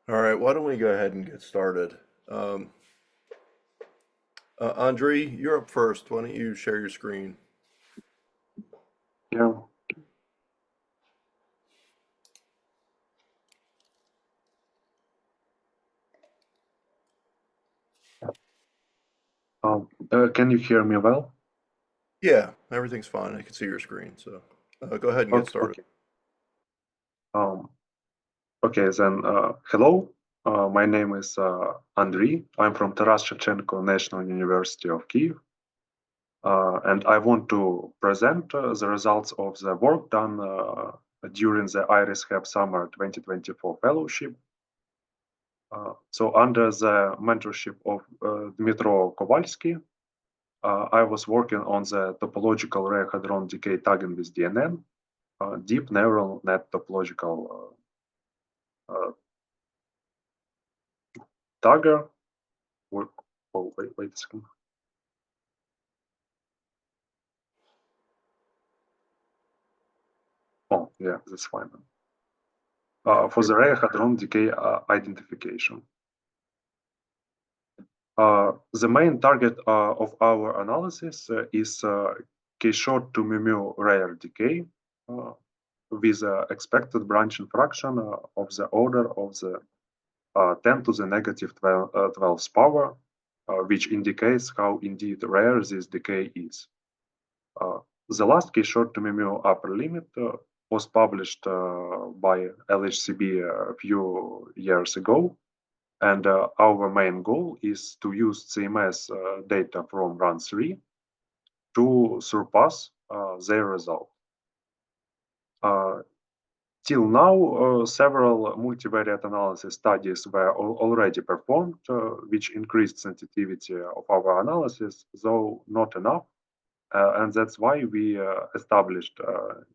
All right, why don't we go ahead and get started? Um, Andrii, you're up first. Why don't you share your screen? Yeah. Can you hear me well? Yeah, everything's fine. I can see your screen, so go ahead and get Okay. started. Okay. Um, okay. Then, hello. My name is Andrii. I'm from Taras Shevchenko National University of Kyiv, and I want to present the results of the work done during the IRIS-HEP Summer 2024 Fellowship. So, under the mentorship of Dmytro Kovalsky, I was working on the topological rare hadron decay tagging with DNN, deep neural net topological uh, tagger. Oh, wait a second. Oh, yeah, that's fine. For the rare hadron decay identification. The main target of our analysis is K-short to mu rare decay with expected branching fraction of the order of the 10 to the negative 12th power, which indicates how indeed rare this decay is. The last K-short to mu upper limit was published by LHCb a few years ago, and our main goal is to use CMS data from run 3 to surpass their result. Till now, several multivariate analysis studies were already performed, which increased sensitivity of our analysis, though not enough. And that's why we established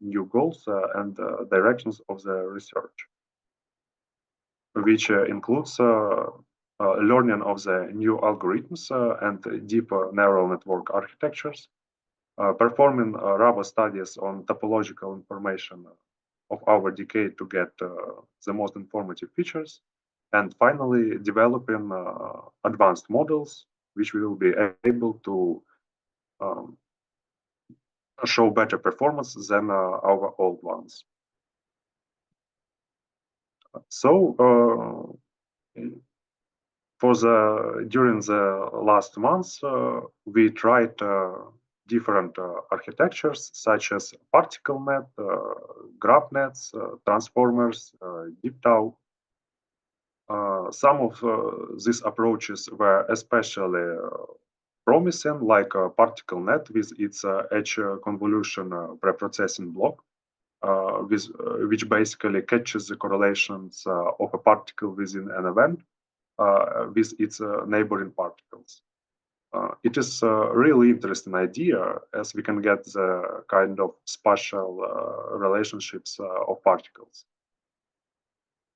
new goals and directions of the research, which includes learning of the new algorithms and deeper neural network architectures, performing robust studies on topological information of our decay to get the most informative features, and finally developing advanced models which will be able to um, show better performance than our old ones. So during the last months, we tried different architectures such as particle net, graph nets, transformers, deep tau. Some of these approaches were especially promising, like particle net with its edge convolution preprocessing block, which basically catches the correlations of a particle within an event with its neighboring particles. It is a really interesting idea as we can get the kind of spatial relationships of particles.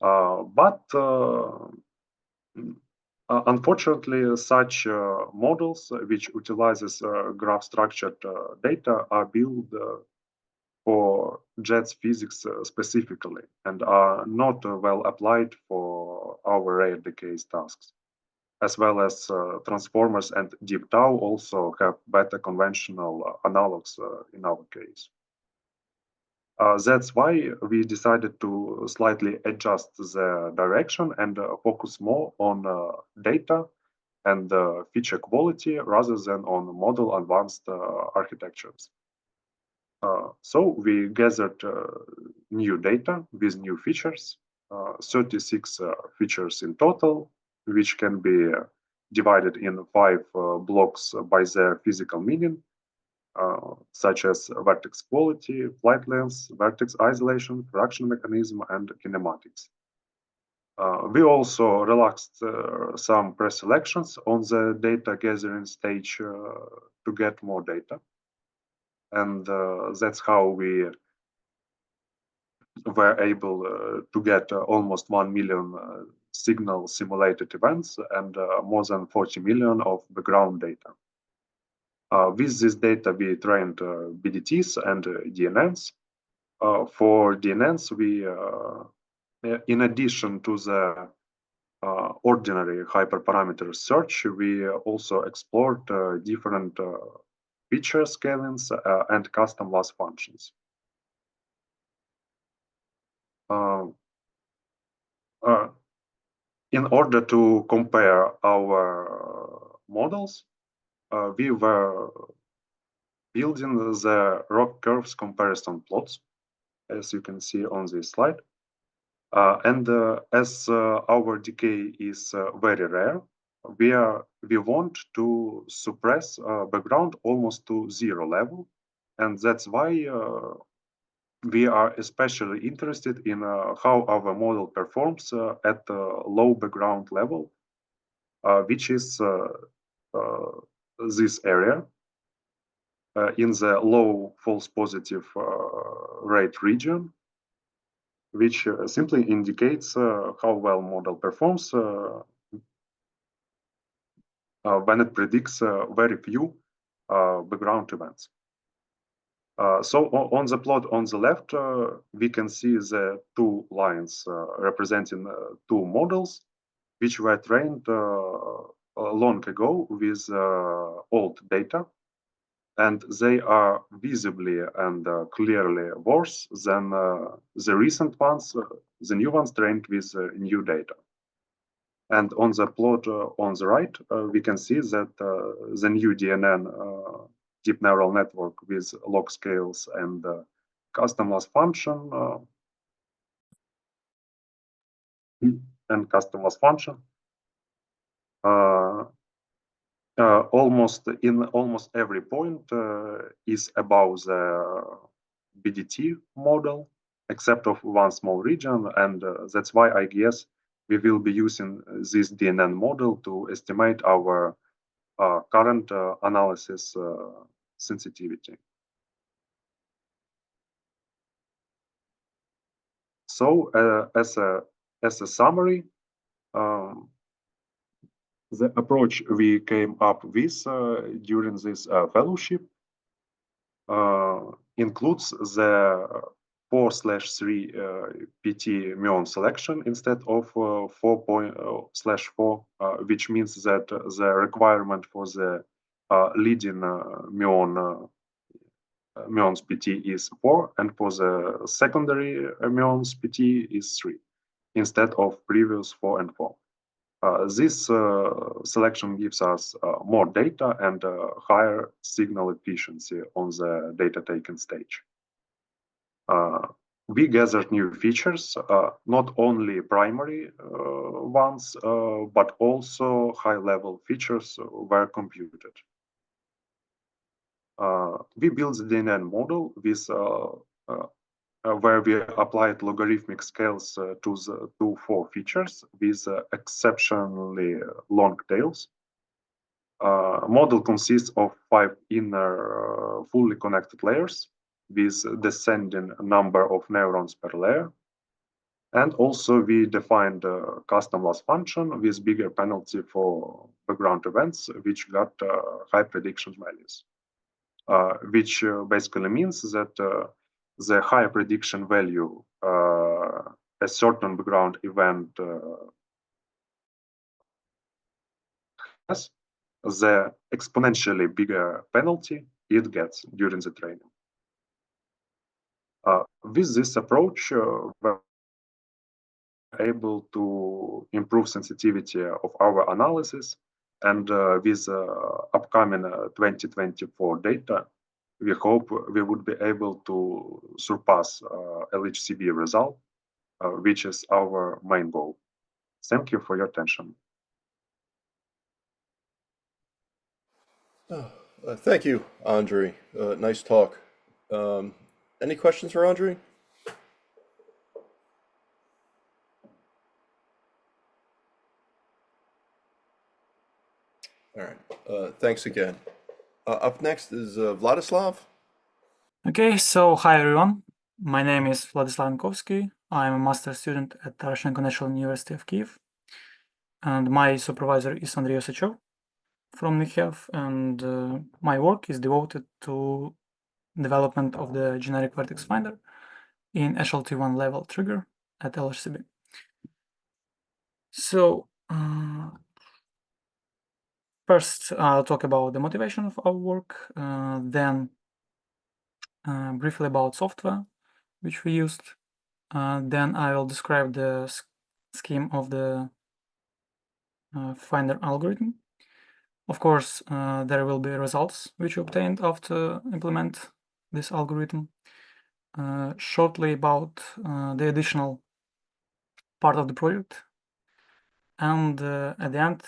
But unfortunately, such models which utilizes graph structured data are built for jets physics specifically and are not well applied for our rare decays tasks, as well as transformers and deep tau also have better conventional analogs in our case. That's why we decided to slightly adjust the direction and focus more on data and feature quality rather than on model advanced architectures. So we gathered new data with new features, 36 features in total, which can be divided in 5 blocks by their physical meaning, such as vertex quality, flight length, vertex isolation, fraction mechanism, and kinematics. We also relaxed some preselections on the data gathering stage to get more data. And that's how we were able to get almost 1 million signal simulated events and more than 40 million of background data. With this data, we trained BDTs and DNNs. For DNNs, we, in addition to the ordinary hyperparameter search, we also explored different feature scalings and custom loss functions. In order to compare our models, we were building the ROC curves comparison plots, as you can see on this slide. As our decay is very rare, we want to suppress background almost to 0 level, and that's why we are especially interested in how our model performs at low background level, which is this area in the low false positive rate region, which simply indicates how well model performs when it predicts very few background events. So on the plot on the left, we can see the two lines representing two models which were trained long ago with old data, and they are visibly and clearly worse than the recent ones, the new ones trained with new data. And on the plot on the right, we can see that the new DNN deep neural network with log scales and custom loss function almost every point is above the BDT model, except of one small region, and that's why I guess we will be using this DNN model to estimate our current analysis sensitivity. So as a summary, the approach we came up with during this fellowship includes the 4/3 PT muon selection instead of 4/4, which means that the requirement for the leading muons PT is 4, and for the secondary muons PT is 3, instead of previous 4 and 4. This selection gives us more data and higher signal efficiency on the data taken stage. We gathered new features, not only primary ones, but also high-level features were computed. We built the DNN model with where we applied logarithmic scales to 4 features with exceptionally long tails. Model consists of 5 inner fully connected layers with descending number of neurons per layer. And also we defined a custom loss function with bigger penalty for background events, which got high prediction values, which basically means that the higher prediction value a certain background event has, the exponentially bigger penalty it gets during the training. With this approach, we're able to improve sensitivity of our analysis, and with upcoming 2024 data, we hope we would be able to surpass LHCb result, which is our main goal. Thank you for your attention. Thank you, Andrii. Nice talk. Any questions for Andrii? All right. Thanks again. Up next is Vladyslav. Okay, so hi everyone. My name is Vladyslav Yankovskyi. I'm a master's student at the Russian International University of Kyiv. And my supervisor is Andrii Len from LHCb, and my work is devoted to development of the generic vertex finder in HLT1 level trigger at LHCb. So First, I'll talk about the motivation of our work, then briefly about software which we used. Then I will describe the scheme of the finder algorithm. Of course, there will be results which we obtained after implement this algorithm. Shortly about the additional part of the project, and at the end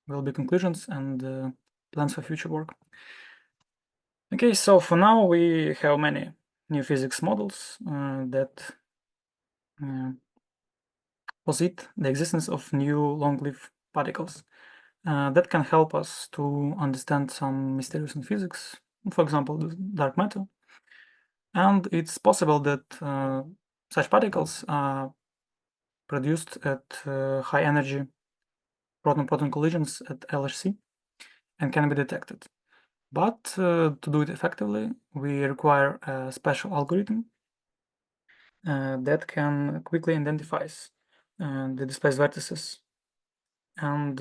will be conclusions and plans for future work. Okay, so for now we have many new physics models that posit the existence of new long-lived particles that can help us to understand some mysteries in physics, for example, the dark matter. And it's possible that such particles are produced at high energy proton-proton collisions at LHC and can be detected. But to do it effectively, we require a special algorithm that can quickly identify the displaced vertices and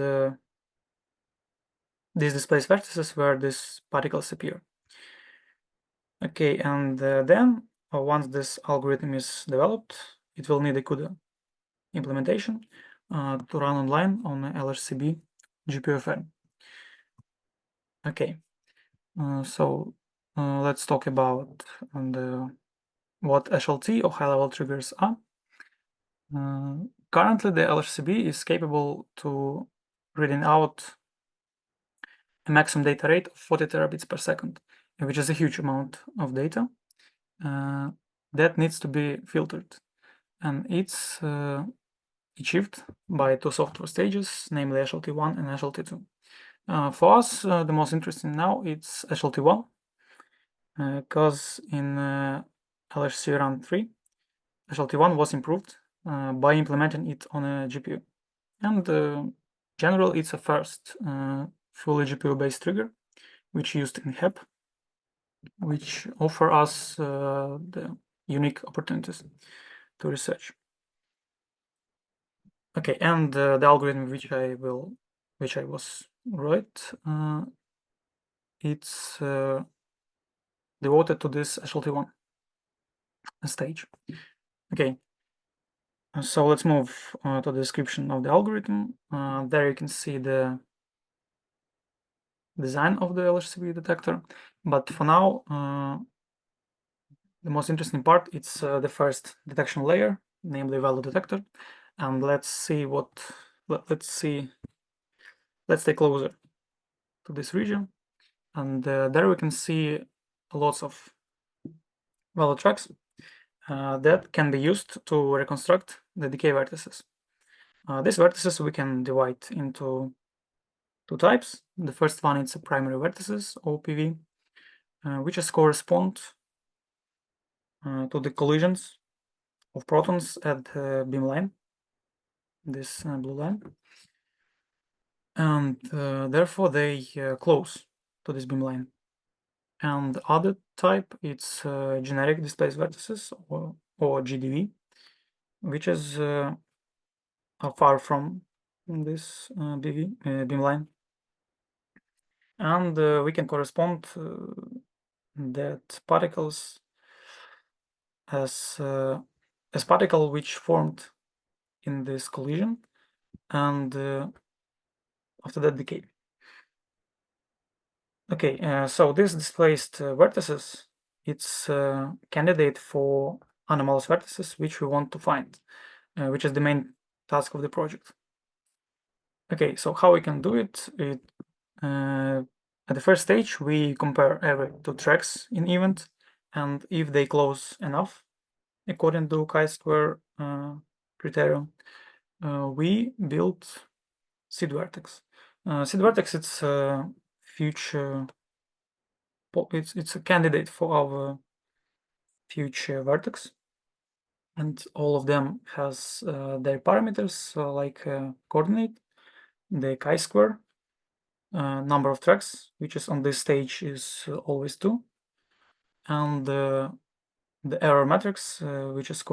these displaced vertices where these particles appear. Okay, and then once this algorithm is developed, it will need a CUDA implementation to run online on LHCb GPU. Okay, so let's talk about what HLT or high-level triggers are. Currently, the LHCb is capable to reading out a maximum data rate of 40 terabits per second, which is a huge amount of data that needs to be filtered, and it's achieved by two software stages, namely HLT1 and HLT2. For us, the most interesting now it's HLT1, because in LHC Run 3, HLT1 was improved by implementing it on a GPU. And generally, it's a first fully GPU-based trigger, which used in HEP, which offer us the unique opportunities to research. Okay, and the algorithm which I was wrote, it's devoted to this HLT1 stage. Okay, so let's move to the description of the algorithm. There you can see the design of the LHCb detector, but for now, the most interesting part it's the first detection layer, namely value detector, and let's take closer to this region, and there we can see lots of value tracks that can be used to reconstruct the decay vertices. These vertices we can divide into two types. The first one is primary vertices, OPV, which correspond to the collisions of protons at the beamline, this blue line, and therefore they close to this beamline. And the other type, it's generic displaced vertices, or GDV, which is far from this beamline, and we can correspond that particles as particle which formed in this collision and after that decay. Okay, so this displaced vertices, it's a candidate for anomalous vertices which we want to find, which is the main task of the project. Okay, so how we can do it? At the first stage, we compare every two tracks in event, and if they close enough, according to chi-square criterion, we build seed vertex. Seed vertex, it's a future. It's a candidate for our future vertex, and all of them has their parameters like coordinate, the chi-square, number of tracks, which is on this stage is always 2, and the error matrix, which is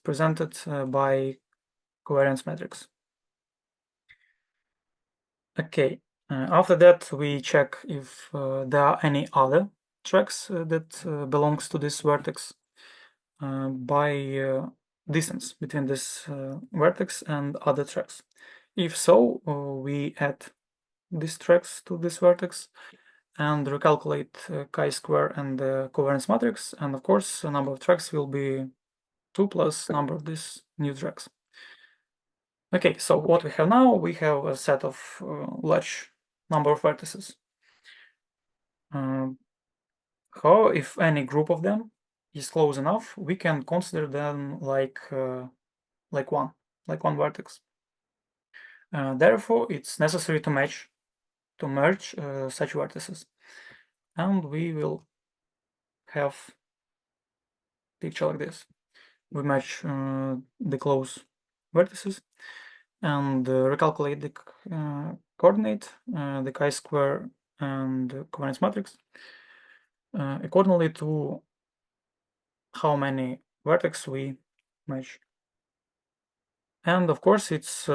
presented by covariance matrix. Okay, after that we check if there are any other tracks that belongs to this vertex by distance between this vertex and other tracks. If so, we add these tracks to this vertex and recalculate chi-square and the covariance matrix, and of course the number of tracks will be 2 plus number of these new tracks. Okay, so what we have now, we have a set of large number of vertices. How if any group of them is close enough, we can consider them like one vertex. Therefore, it's necessary to merge such vertices, and we will have picture like this. We match the close vertices and recalculate the coordinate, the chi-square and covariance matrix accordingly to how many vertex we match. And of course, it's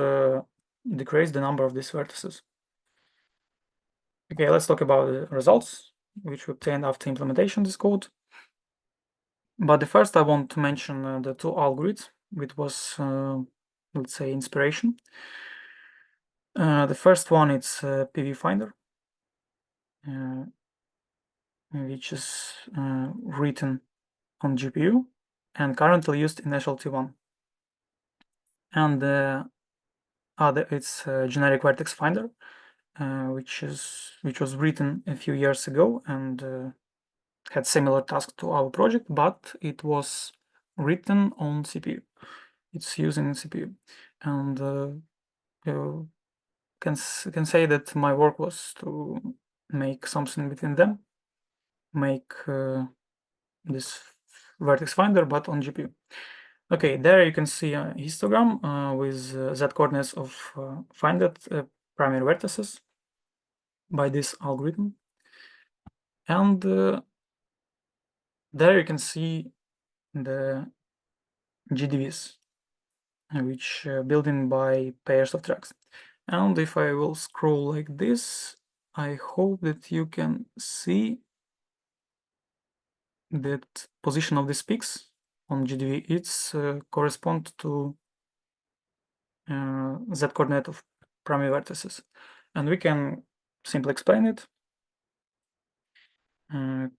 decrease the number of these vertices. Okay, let's talk about the results which we obtained after implementation of this code. But the first I want to mention the two algorithms, which was, let's say, inspiration. The first one is PV Finder, which is written on GPU and currently used in SLT1. And the other it's generic vertex finder, which was written a few years ago and had similar task to our project, but it was written on CPU. It's using CPU, and you can say that my work was to make something between them, make this vertex finder, but on GPU. Okay, there you can see a histogram with z coordinates of finded primary vertices by this algorithm, and there you can see the GDVs, which built in by pairs of tracks. And if I will scroll like this, I hope that you can see that position of these peaks on GDV, it's correspond to z coordinate of primary vertices, and we can simply explain it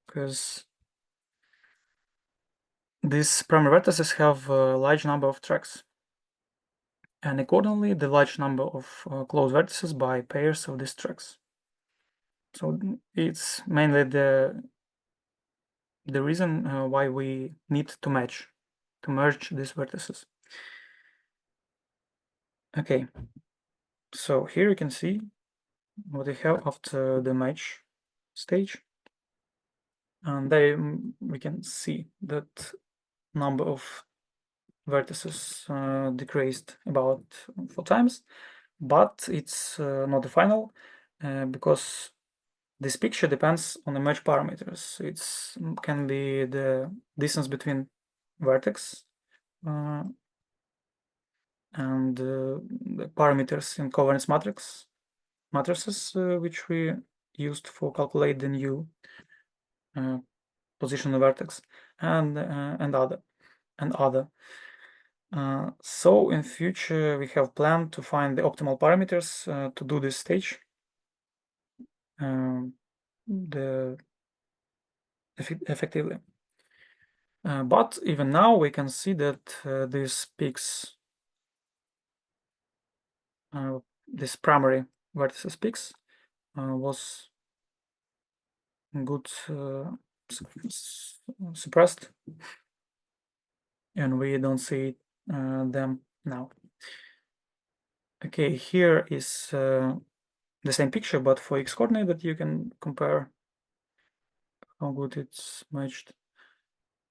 because these primary vertices have a large number of tracks, and accordingly the large number of close vertices by pairs of these tracks. So it's mainly the reason why we need to merge these vertices. Okay, so here you can see what we have after the match stage, and there we can see that number of vertices decreased about 4 times, but it's not the final because this picture depends on the match parameters. It can be the distance between vertex and the parameters in covariance matrices which we used for calculate the new position of vertex and other. So in future we have planned to find the optimal parameters to do this stage. Effectively. But even now we can see that these peaks, this primary vertices peaks was good suppressed, and we don't see them now. Okay, here is the same picture, but for x coordinate that you can compare how good it's matched.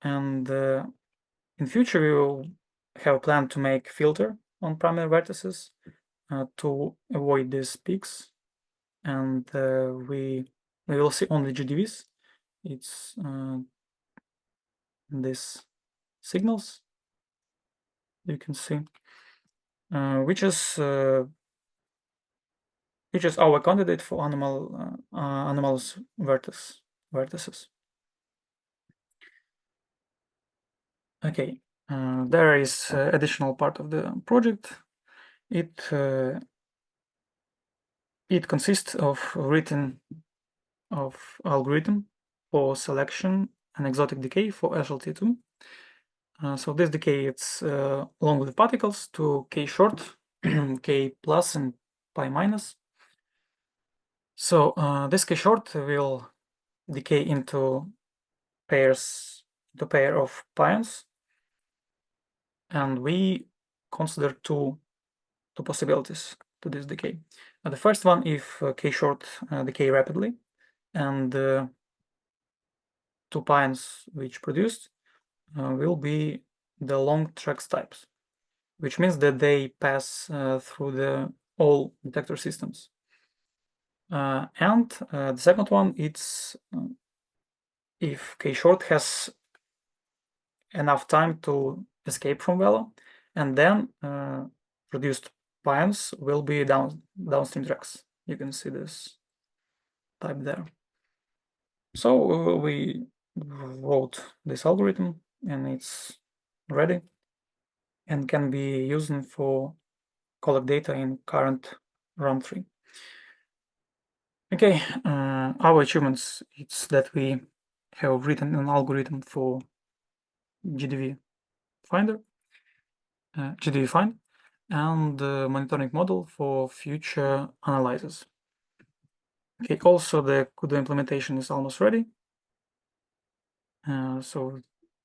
And in future we will have a plan to make filter on primary vertices to avoid these peaks, and we will see only GDVs. It's these signals you can see, which is which is our candidate for anomalous vertices. Okay, there is additional part of the project. It consists of written algorithm for selection and exotic decay for HLT2. So this decay, it's along with particles to k short, k plus and pi minus. So this k short will decay into pair of pions, and we consider two possibilities to this decay. The first one, if k short decay rapidly, and two pions which produced will be the long Trex types, which means that they pass through all detector systems. And the second one, it's if k short has enough time to escape from Vela, and then produced pions will be downstream Trex. You can see this type there. So we wrote this algorithm, and it's ready and can be used for collect data in current run tree. Okay, our achievements, it's that we have written an algorithm for GDV finder, GDV find, and the monitoring model for future analysis. Okay, also the CUDA implementation is almost ready. So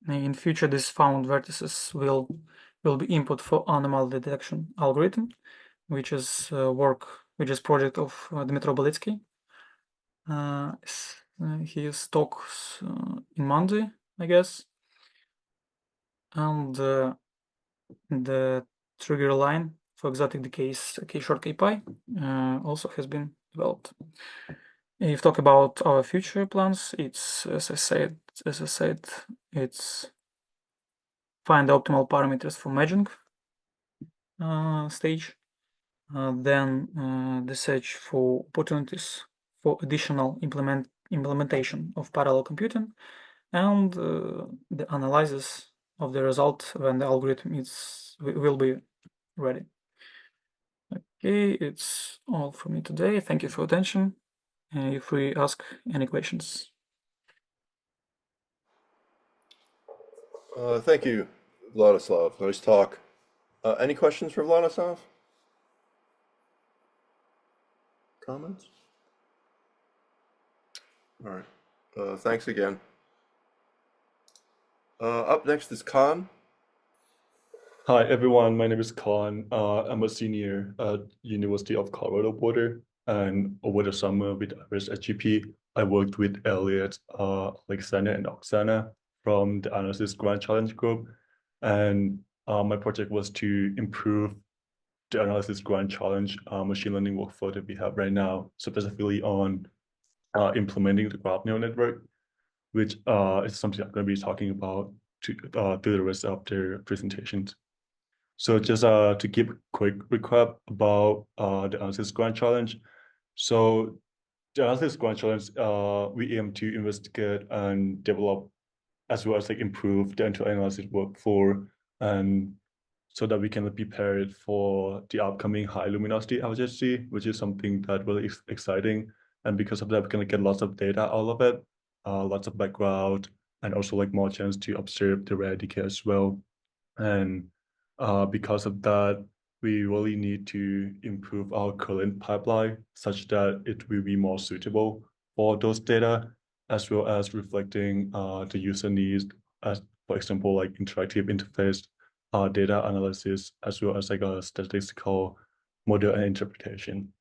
in future, these found vertices will be input for anomaly detection algorithm, which is project of Dmitry Boletsky. He talks in Monday, I guess, and the trigger line for exotic decays k short k pi also has been developed. If you talk about our future plans, it's as I said, it's find the optimal parameters for merging stage, then the search for opportunities for additional implementation of parallel computing, and the analysis of the result when the algorithm will be ready. Okay, it's all for me today. Thank you for attention. If we ask any questions. Thank you, Vladislav. Nice talk. Any questions for Vladislav? Comments? All right. Thanks again. Up next is Khan. Hi everyone, my name is Khan. I'm a senior at University of Colorado Boulder, and over the summer with IRIS-HEP, I worked with Elliot, Alexander, and Oksana from the Analysis Grand Challenge group, and my project was to improve the Analysis Grand Challenge machine learning workflow that we have right now, specifically on implementing the graph neural network, which is something I'm going to be talking about through the rest of their presentations. So just to give a quick recap about the Analysis Grand Challenge. So the Analysis Grand Challenge, we aim to investigate and develop, as well as improve the end-to-end analysis workflow, and so that we can be prepared for the upcoming high luminosity LHC, which is something that really exciting. And because of that, we're going to get lots of data out of it, lots of background, and also more chance to observe the rare decay as well. And because of that, we really need to improve our current pipeline such that it will be more suitable for those data, as well as reflecting the user needs, as for example, interactive interface data analysis, as well as a statistical model and interpretation.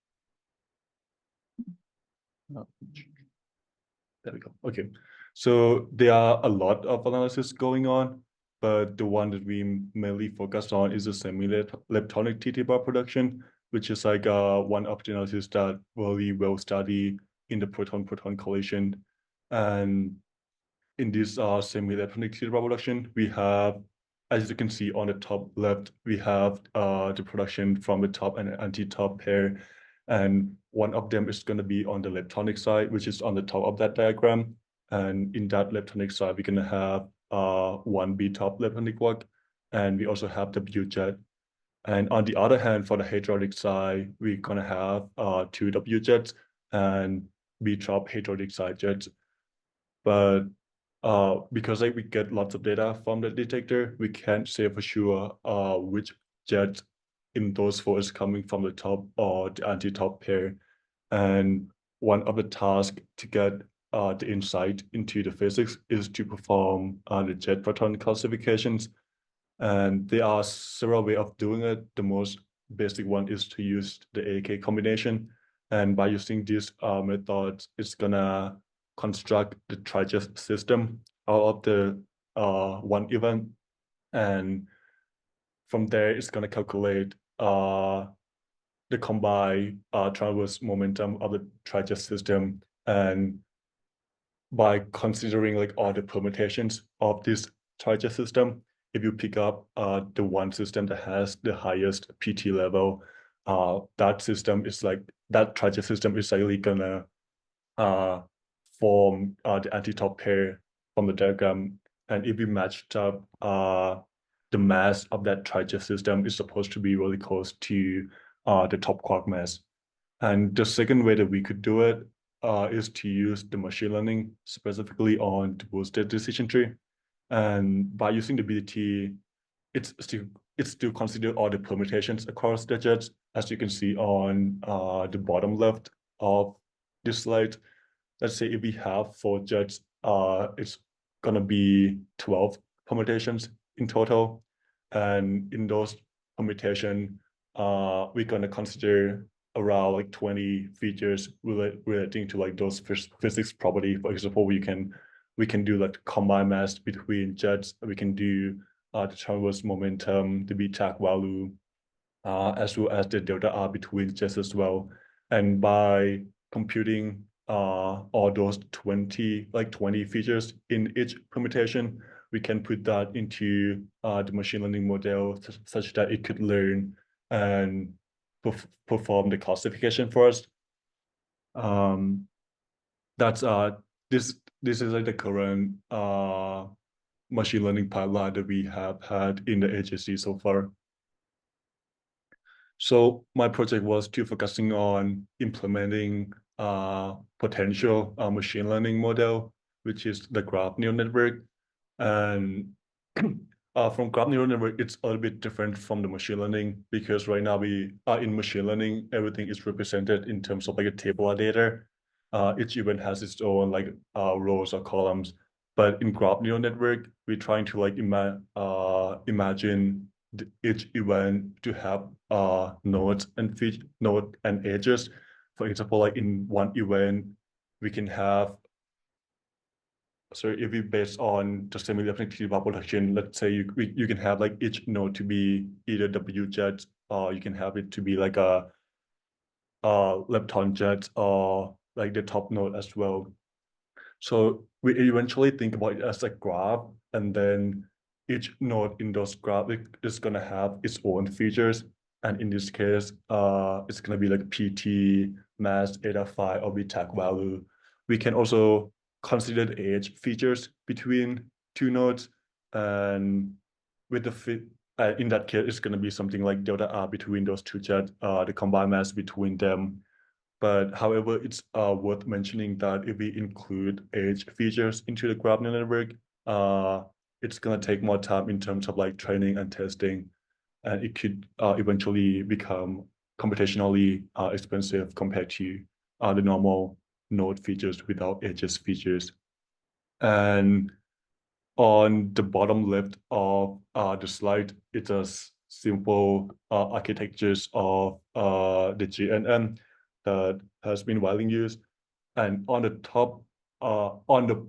There we go. Okay, so there are a lot of analysis going on, but the one that we mainly focus on is the semi-leptonic TT bar production, which is one of the analysis that really well studied in the proton-proton collision. And in this semi-leptonic TT bar production, we have, as you can see on the top left, we have the production from the top and anti-top pair. And one of them is going to be on the leptonic side, which is on the top of that diagram. And in that leptonic side, we're going to have 1b top leptonic quark, and we also have the WZ. And on the other hand, for the hadronic side, we're going to have 2 WZs and b top hadronic side jets. But because we get lots of data from the detector, we can't say for sure which jet in those four is coming from the top or the anti-top pair. And one of the tasks to get the insight into the physics is to perform the jet proton classifications. And there are several ways of doing it. The most basic one is to use the AK combination. And by using this method, it's gonna construct the tri-jet system out of the one event. And from there, it's gonna calculate the combined transverse momentum of the tri-jet system. And by considering like all the permutations of this tri-jet system, if you pick up the one system that has the highest PT level, that system is like, that tri-jet system is likely gonna form the anti-top pair from the diagram. And if we matched up the mass of that tri-jet system is supposed to be really close to the top quark mass. And the second way that we could do it is to use the machine learning specifically on the boosted decision tree. And by using the BDT, it's still consider all the permutations across the jets, as you can see on the bottom left of this slide. Let's say if we have 4 jets, it's gonna be 12 permutations in total. And in those permutations, we're gonna consider around like 20 features relating to like those physics property. For example, we can do like combined mass between jets. We can do the transverse momentum, the beta value, as well as the delta R between jets as well. And by computing all those 20 features in each permutation, we can put that into the machine learning model such that it could learn and perform the classification for us. That's this is like the current machine learning pipeline that we have had in the HSC so far. So my project was to focusing on implementing potential machine learning model, which is the graph neural network. And from graph neural network, it's a little bit different from the machine learning, because right now we are in machine learning, everything is represented in terms of like a table of data. Each event has its own like rows or columns. But in graph neural network, we're trying to like imagine each event to have nodes and edges. For example, like in one event, we can have, so if we based on the semi-definite population, let's say you can have like each node to be either WZ, or you can have it to be like a lepton jet, or like the top node as well. So we eventually think about it as a graph, and then each node in those graph is gonna have its own features. And in this case, it's gonna be like PT, mass, eta phi, or beta value. We can also consider the age features between 2 nodes, and with the fit, in that case, it's gonna be something like delta R between those 2 jets, the combined mass between them. But however, it's worth mentioning that if we include age features into the graph neural network, it's gonna take more time in terms of like training and testing, and it could eventually become computationally expensive compared to the normal node features without edges features. And on the bottom left of the slide, it's a simple architectures of the GNN that has been widely used. And on the top, on the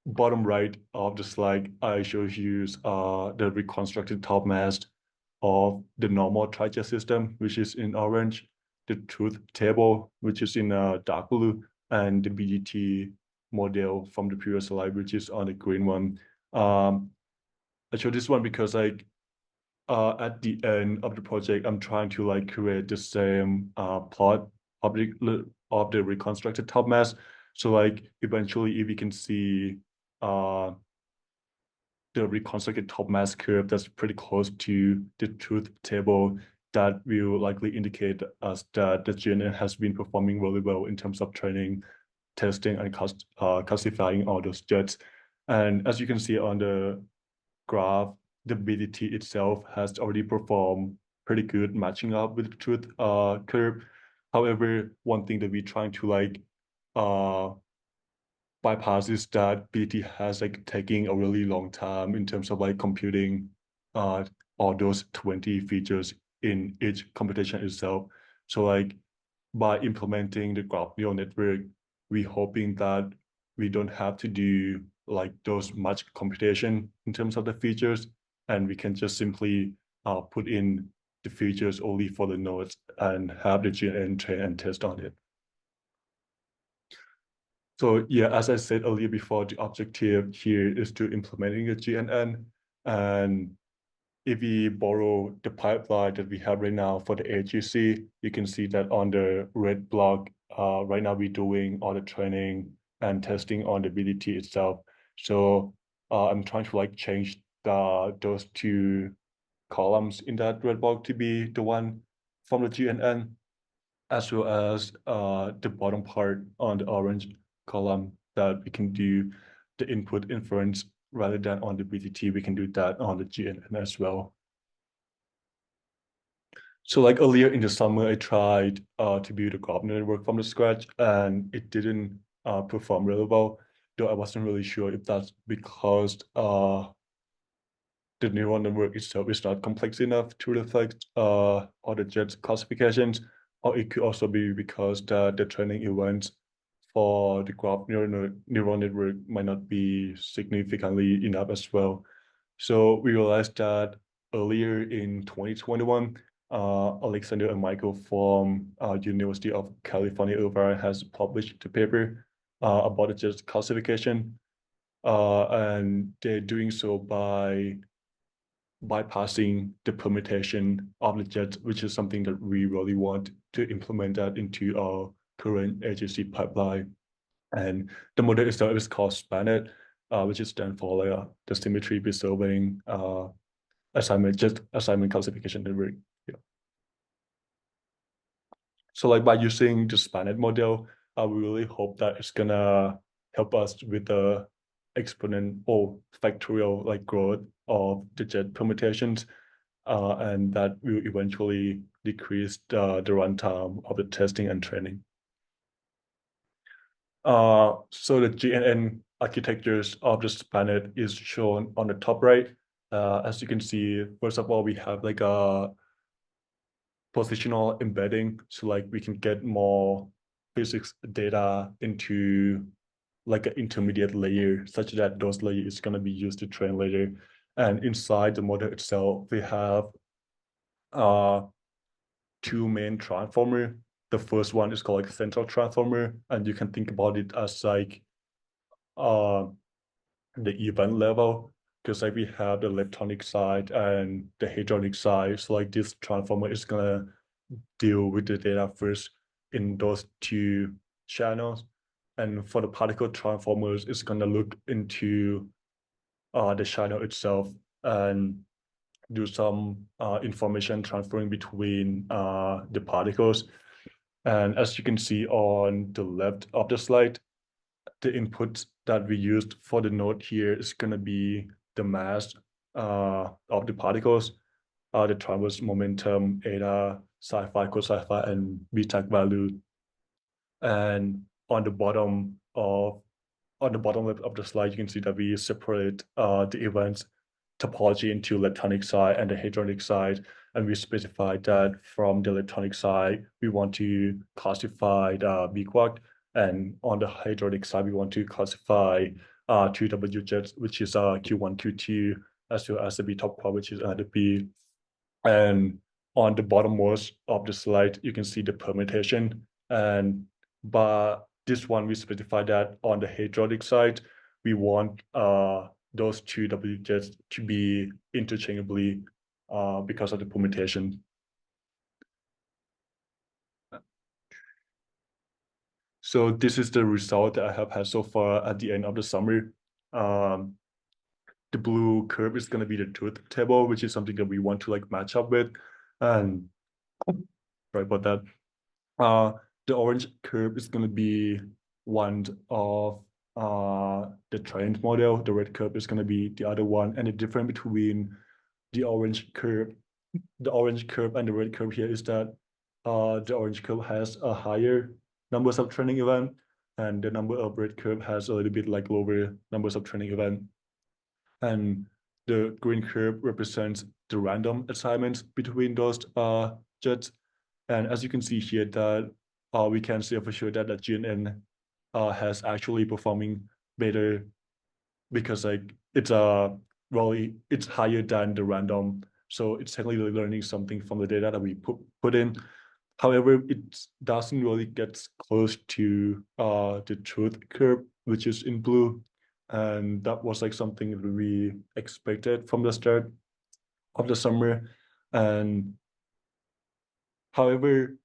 bottom right of the slide, I show you the reconstructed top mass of the normal tri-jet system, which is in orange, the truth table, which is in dark blue, and the BDT model from the previous slide, which is on the green one. I show this one because like at the end of the project, I'm trying to like create the same plot of the reconstructed top mass. So like eventually, if we can see the reconstructed top mass curve that's pretty close to the truth table, that will likely indicate us that the GNN has been performing really well in terms of training, testing, and classifying all those jets. And as you can see on the graph, the BDT itself has already performed pretty good matching up with the truth curve. However, one thing that we're trying to like bypass is that BDT has like taking a really long time in terms of like computing all those 20 features in each computation itself. So like by implementing the graph neural network, we're hoping that we don't have to do like those much computation in terms of the features, and we can just simply put in the features only for the nodes and have the GNN train and test on it. So yeah, as I said earlier before, the objective here is to implementing a GNN. And if we borrow the pipeline that we have right now for the AGC, you can see that on the red block, right now we're doing all the training and testing on the BDT itself. So I'm trying to like change those two columns in that red block to be the one from the GNN, as well as the bottom part on the orange column that we can do the input inference rather than on the BDT. We can do that on the GNN as well. So like earlier in the summer, I tried to build a graph network from the scratch, and it didn't perform really well, though I wasn't really sure if that's because the neural network itself is not complex enough to reflect all the JET's classifications, or it could also be because the training events for the graph neural network might not be significantly enough as well. So we realized that earlier in 2021, Alexander and Michael from University of California, Irvine has published a paper about the JET classification, and they're doing so by bypassing the permutation of the JET, which is something that we really want to implement that into our current AGC pipeline. And the model itself is called SPANET, which is stand for the symmetry preserving assignment classification network. Yeah. So like by using the SPANET model, we really hope that it's gonna help us with the exponent or factorial like growth of the JET permutations, and that will eventually decrease the runtime of the testing and training. So the GNN architectures of the SPANET is shown on the top right. As you can see, first of all, we have like a positional embedding, so like we can get more physics data into like an intermediate layer, such that those layers is going to be used to train later. And inside the model itself, we have two main transformer. The first one is called like central transformer, and you can think about it as like the event level, because like we have the electronic side and the hadronic side. So like this transformer is gonna deal with the data first in those two channels. And for the particle transformers, it's gonna look into the channel itself and do some information transferring between the particles. And as you can see on the left of the slide, the input that we used for the node here is going to be the mass of the particles, the transverse momentum, eta, psi phi, cos phi, and beta value. And on the bottom left of the slide, you can see that we separate the events topology into electronic side and the hadronic side, and we specified that from the electronic side we want to classify the B quark, and on the hadronic side we want to classify 2W jets, which is Q1, Q2, as well as the B top quark, which is the B. And on the bottommost of the slide you can see the permutation, and by this one we specify that on the hadronic side we want those two W jets to be interchangeably because of the permutation. So this is the result that I have had so far at the end of the summer. The blue curve is going to be the truth table, which is something that we want to like match up with. And sorry about that. The orange curve is going to be one of the trained model. The red curve is going to be the other one. And the difference between the orange curve and the red curve here is that the orange curve has a higher numbers of training event, and the number of red curve has a little bit like lower numbers of training event. And the green curve represents the random assignments between those jets. And as you can see here, that we can say for sure that the GNN has actually performing better because like it's really it's higher than the random, so it's technically learning something from the data that we put in. However, it doesn't really get close to the truth curve, which is in blue, and that was like something that we expected from the start of the summer. And however,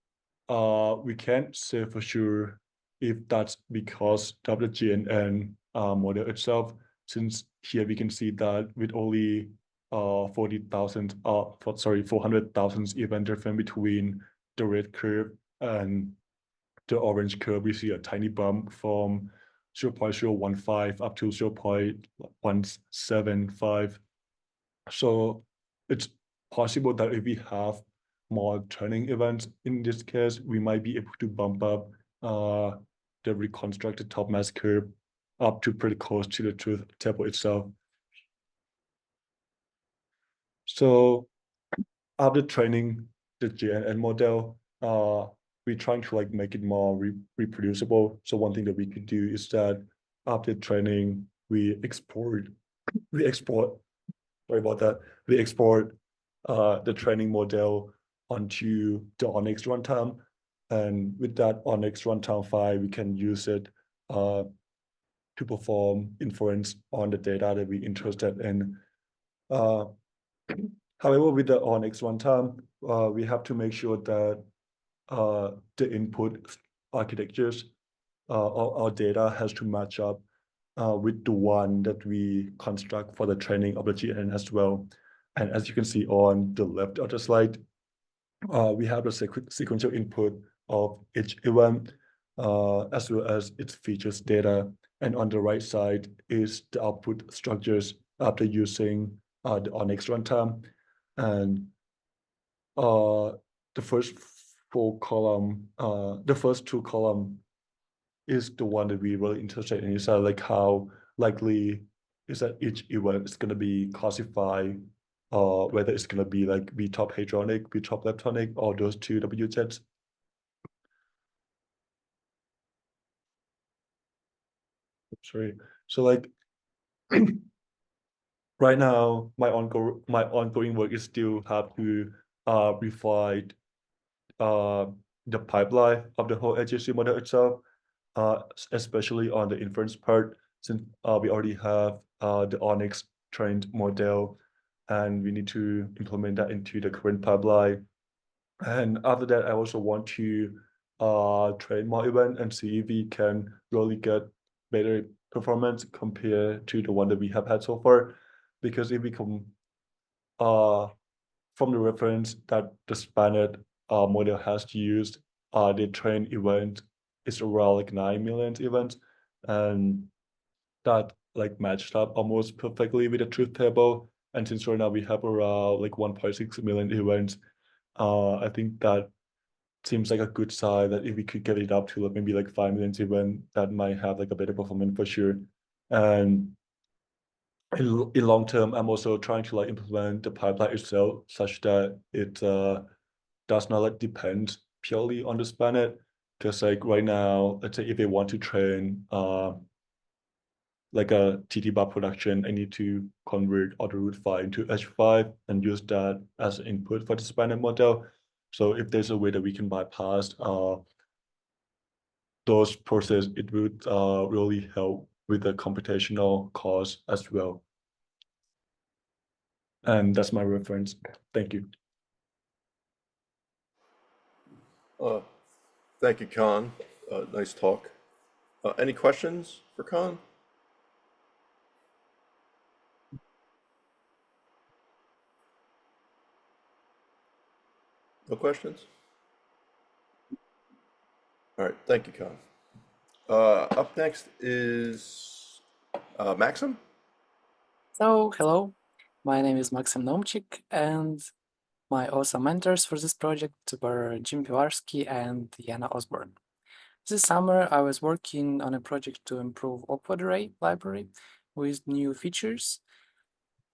we can't say for sure if that's because of the GNN model itself, since here we can see that with only 400,000 event difference between the red curve and the orange curve, we see a tiny bump from 0.015 up to 0.175. So it's possible that if we have more turning events in this case, we might be able to bump up the reconstructed top mass curve up to pretty close to the truth table itself. So after training the GNN model, we're trying to like make it more reproducible. So one thing that we could do is that after training, we export the training model onto the ONNX runtime. And with that ONNX runtime file, we can use it to perform inference on the data that we're interested in. However, with the ONNX runtime, we have to make sure that the input architectures of our data has to match up with the one that we construct for the training of the GNN as well. And as you can see on the left of the slide, we have the sequential input of each event as well as its features data. And on the right side is the output structures after using the ONNX runtime. And the first two column is the one that we're really interested in. Is that like how likely is that each event is going to be classified, whether it's going to be like V-top hadronic, V-top leptonic, or those two WZs. Sorry. So like right now, my ongoing work is still have to refine the pipeline of the whole LHCb model itself, especially on the inference part, since we already have the ONNX trained model, and we need to implement that into the current pipeline. And after that, I also want to train more event and see if we can really get better performance compared to the one that we have had so far. Because if we come from the reference that the Spannet model has used, the train event is around like 9 million events, and that like matched up almost perfectly with the truth table. And since right now we have around like 1.6 million events, I think that seems like a good sign that if we could get it up to like maybe like 5 million event, that might have like a better performance for sure. And in long term, I'm also trying to like implement the pipeline itself such that it does not like depend purely on the Spannet. Because like right now, let's say if they want to train like a TT bar production, I need to convert all the root file into H5 and use that as input for the Spannet model. So if there's a way that we can bypass those processes, it would really help with the computational cost as well. And that's my reference. Thank you. Thank you, Khan. Nice talk. Any questions for Khan? No questions? All right, thank you, Khan. Up next is Maxym. So, hello, my name is Maxym Naumchyk, and my awesome mentors for this project were Jim Pivarsky and Yana Osborne. This summer, I was working on a project to improve awkward array library with new features,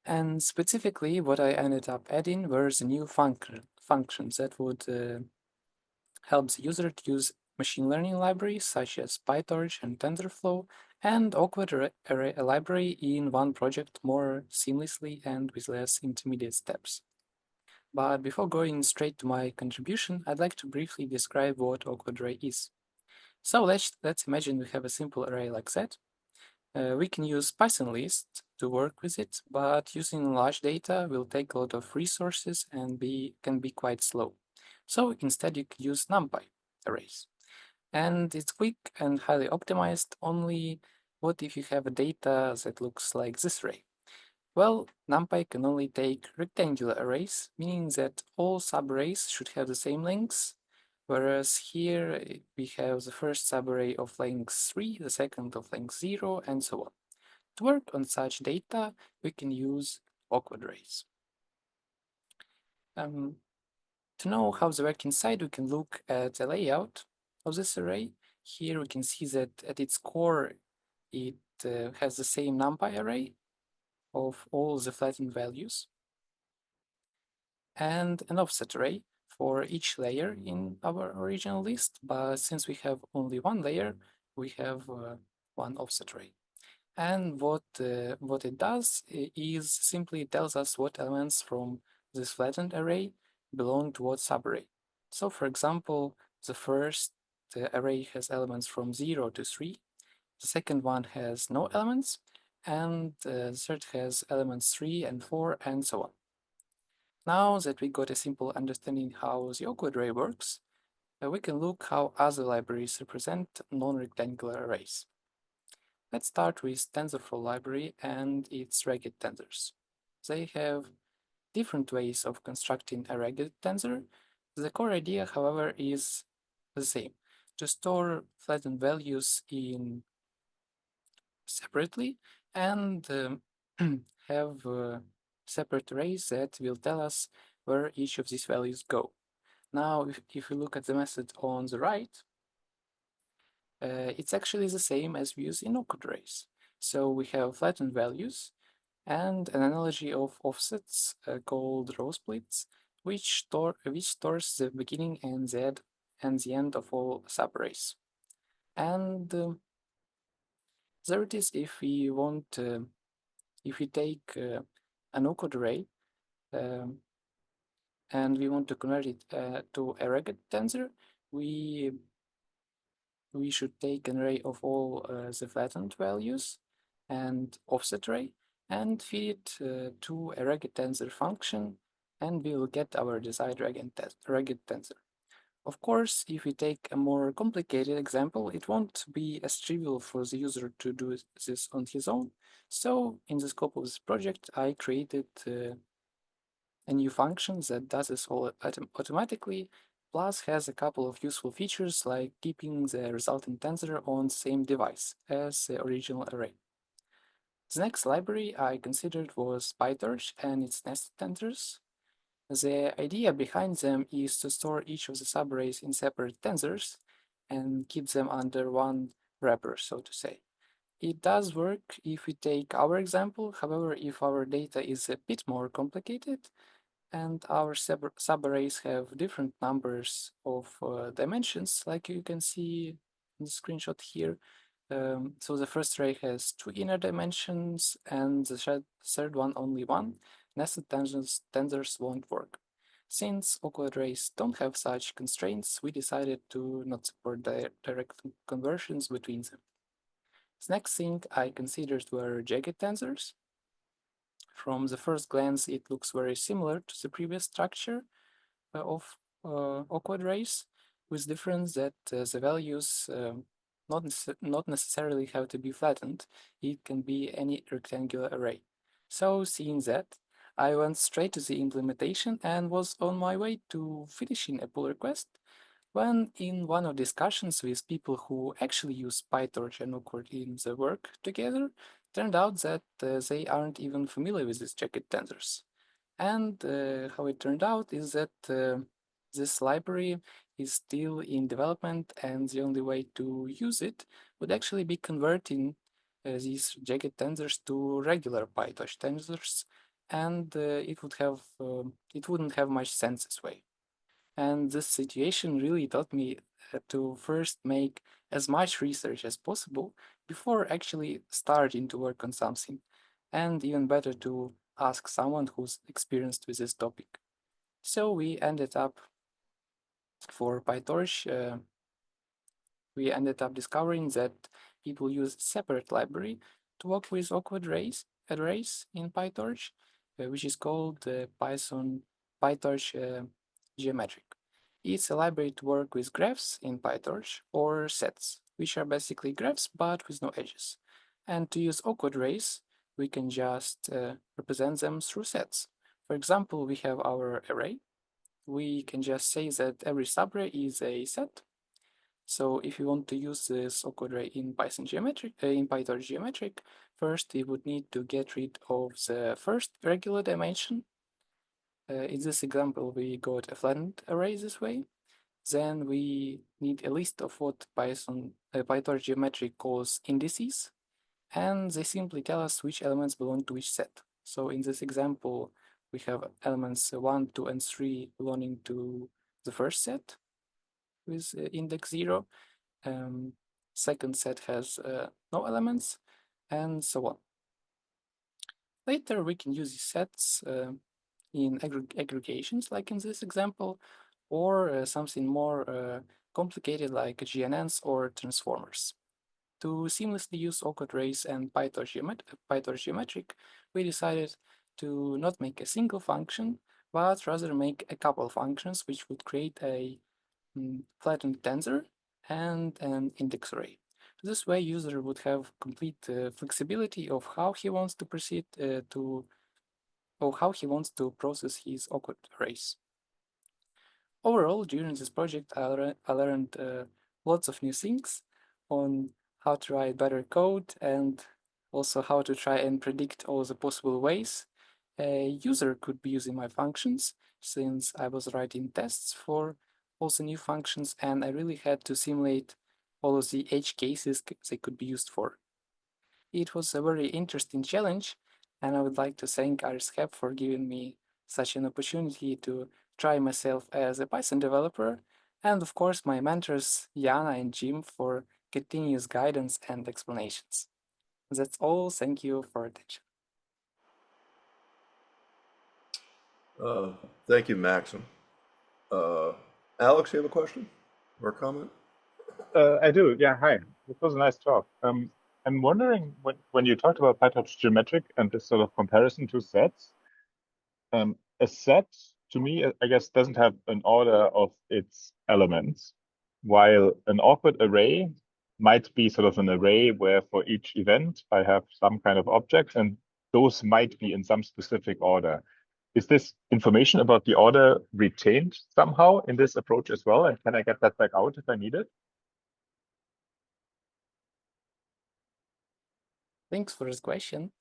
and specifically, what I ended up adding were the new functions that would help the user to use machine learning libraries such as PyTorch and TensorFlow and awkward array library in one project more seamlessly and with less intermediate steps. But before going straight to my contribution, I'd like to briefly describe what awkward array is. So let's imagine we have a simple array like that. We can use Python list to work with it, but using large data will take a lot of resources and can be quite slow. So instead you can use NumPy arrays. And it's quick and highly optimized, only what if you have a data that looks like this array? Well, NumPy can only take rectangular arrays, meaning that all subarrays should have the same lengths, whereas here we have the first subarray of length 3, the second of length 0, and so on. To work on such data, we can use awkward arrays. To know how they work inside, we can look at the layout of this array. Here we can see that at its core, it has the same NumPy array of all the flattened values and an offset array for each layer in our original list. But since we have only one layer, we have one offset array. And what it does is simply tells us what elements from this flattened array belong to what subarray. So for example, the first array has elements from 0 to 3, the second one has no elements, and the third has elements 3 and 4, and so on. Now that we got a simple understanding how the awkward array works, we can look how other libraries represent non-rectangular arrays. Let's start with TensorFlow library and its ragged tensors. They have different ways of constructing a ragged tensor. The core idea, however, is the same: to store flattened values in separately and have separate arrays that will tell us where each of these values go. Now, if we look at the method on the right, it's actually the same as we use in awkward arrays. So we have flattened values and an analogy of offsets called row splits, which stores the beginning and the end of all subarrays. And there it is. If we want, if we take an awkward array and we want to convert it to a ragged tensor, we should take an array of all the flattened values and offset array and feed it to a ragged tensor function, and we will get our desired ragged tensor. Of course, if we take a more complicated example, it won't be as trivial for the user to do this on his own. So in the scope of this project, I created a new function that does this all automatically, plus has a couple of useful features like keeping the resultant tensor on the same device as the original array. The next library I considered was PyTorch and its nested tensors. The idea behind them is to store each of the subarrays in separate tensors and keep them under one wrapper, so to say. It does work if we take our example. However, if our data is a bit more complicated and our subarrays have different numbers of dimensions, like you can see in the screenshot here. So the first array has 2 inner dimensions and the third one only one. Nested tensors won't work. Since awkward arrays don't have such constraints, we decided to not support direct conversions between them. The next thing I considered were jagged tensors. From the first glance, it looks very similar to the previous structure of awkward arrays, with difference that the values not necessarily have to be flattened. It can be any rectangular array. So seeing that, I went straight to the implementation and was on my way to finishing a pull request when in one of discussions with people who actually use PyTorch and Muangkod in the work together, turned out that they aren't even familiar with these jagged tensors. And how it turned out is that this library is still in development, and the only way to use it would actually be converting these jagged tensors to regular PyTorch tensors, and it wouldn't have much sense this way. And this situation really taught me to first make as much research as possible before actually starting to work on something, and even better to ask someone who's experienced with this topic. So we ended up for PyTorch, we ended up discovering that people use separate library to work with awkward arrays in PyTorch, which is called PyTorch Geometric. It's a library to work with graphs in PyTorch or sets, which are basically graphs but with no edges. And to use awkward arrays, we can just represent them through sets. For example, we have our array. We can just say that every subarray is a set. So if you want to use this awkward array in PyTorch Geometric, first we would need to get rid of the first regular dimension. In this example, we got a flattened array this way. Then we need a list of what PyTorch Geometric calls indices, and they simply tell us which elements belong to which set. So in this example, we have elements 1, 2, and 3 belonging to the first set with index 0. Second set has no elements, and so on. Later, we can use these sets in aggregations, like in this example, or something more complicated like GNNs or transformers. To seamlessly use awkward arrays and PyTorch Geometric, we decided to not make a single function, but rather make a couple functions which would create a flattened tensor and an index array. This way, user would have complete flexibility of how he wants to proceed or how he wants to process his awkward arrays. Overall, during this project, I learned lots of new things on how to write better code and also how to try and predict all the possible ways a user could be using my functions, since I was writing tests for all the new functions and I really had to simulate all of the edge cases they could be used for. It was a very interesting challenge, and I would like to thank IRIS-HEP for giving me such an opportunity to try myself as a Python developer, and of course my mentors Yana and Jim for continuous guidance and explanations. That's all. Thank you for attention. Thank you, Maxim. Alex, you have a question or a comment? I do. Yeah. Hi. It was a nice talk. I'm wondering when you talked about PyTorch Geometric and this sort of comparison to sets, a set to me, I guess, doesn't have an order of its elements, while an awkward array might be sort of an array where for each event I have some kind of object, and those might be in some specific order. Is this information about the order retained somehow in this approach as well? And can I get that back out if I need it? Thanks for this question.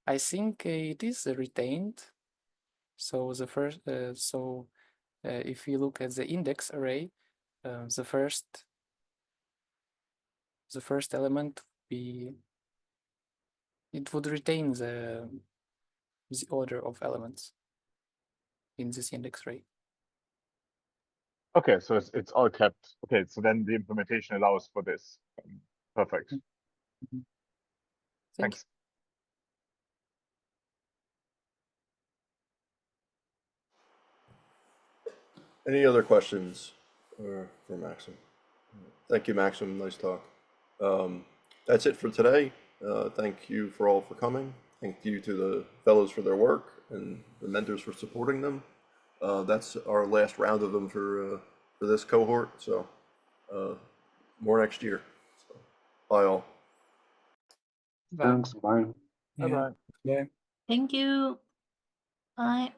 I think it is retained. So the first, if you look at the index array, the first element it would retain the order of elements in this index array. Okay, so it's all kept. Okay, so then the implementation allows for this. Perfect. Mm-hmm. Thanks. Any other questions for Maxim? Thank you, Maxim. Nice talk. That's it for today. Thank you for all for coming. Thank you to the fellows for their work and the mentors for supporting them. That's our last round of them for this cohort. So more next year. So. Bye all. Thanks. Bye. Yeah. Bye-bye. Yeah. Thank you. Bye.